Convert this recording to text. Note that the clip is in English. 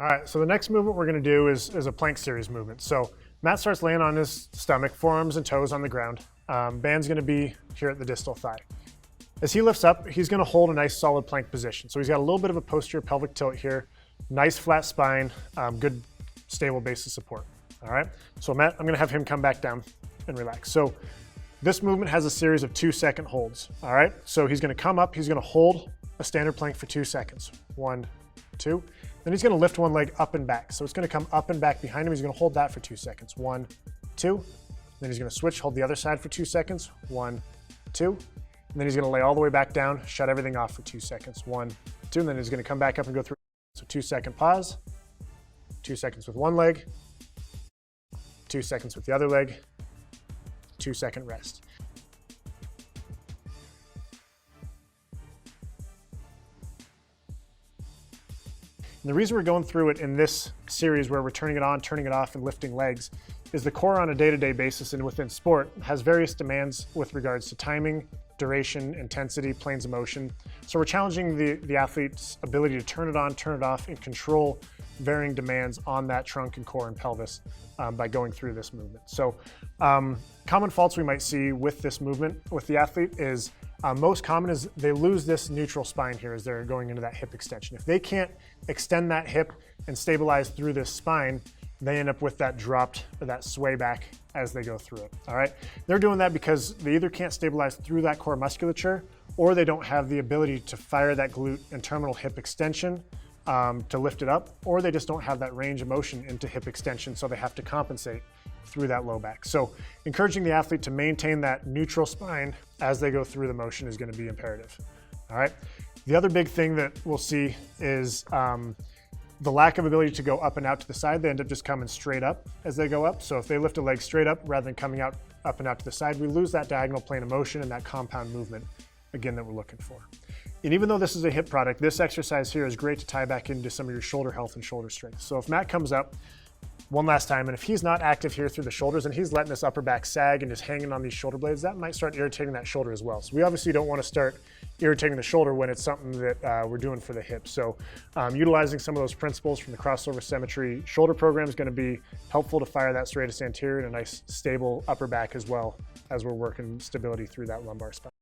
All right, so the next movement we're gonna do is a plank series movement. So Matt starts laying on his stomach, forearms and toes on the ground. Band's gonna be here at the distal thigh. As he lifts up, he's gonna hold a nice solid plank position. So he's got a little bit of a posterior pelvic tilt here, nice flat spine, good stable base of support. All right, so Matt, I'm gonna have him come back down and relax. So this movement has a series of 2-second holds. All right, so he's gonna come up, he's gonna hold a standard plank for 2 seconds. 1, 2. Then he's gonna lift one leg up and back. So it's gonna come up and back behind him. He's gonna hold that for 2 seconds. 1, 2. Then he's gonna switch, hold the other side for 2 seconds. 1, 2. And then he's gonna lay all the way back down, shut everything off for 2 seconds. 1, 2. And then he's gonna come back up and go through. So 2-second pause, 2 seconds with one leg, 2 seconds with the other leg, 2-second rest. And the reason we're going through it in this series where we're turning it on, turning it off, and lifting legs is the core on a day-to-day basis and within sport has various demands with regards to timing, duration, intensity, planes of motion. So we're challenging the athlete's ability to turn it on, turn it off, and control varying demands on that trunk and core and pelvis by going through this movement. So common faults we might see with this movement with the athlete is most common is they lose this neutral spine here as they're going into that hip extension. If they can't extend that hip and stabilize through this spine, they end up with that dropped or that sway back as they go through it, all right? They're doing that because they either can't stabilize through that core musculature or they don't have the ability to fire that glute and terminal hip extension to lift it up, or they just don't have that range of motion into hip extension, so they have to compensate through that low back. So encouraging the athlete to maintain that neutral spine as they go through the motion is gonna be imperative, all right? The other big thing that we'll see is the lack of ability to go up and out to the side. They end up just coming straight up as they go up. So if they lift a leg straight up rather than coming out up and out to the side, we lose that diagonal plane of motion and that compound movement, again, that we're looking for. And even though this is a hip product, this exercise here is great to tie back into some of your shoulder health and shoulder strength. So if Matt comes up one last time, and if he's not active here through the shoulders and he's letting this upper back sag and just hanging on these shoulder blades, that might start irritating that shoulder as well. So we obviously don't want to start irritating the shoulder when it's something that we're doing for the hip. So utilizing some of those principles from the crossover symmetry shoulder program is going to be helpful to fire that serratus anterior and a nice stable upper back as well as we're working stability through that lumbar spine.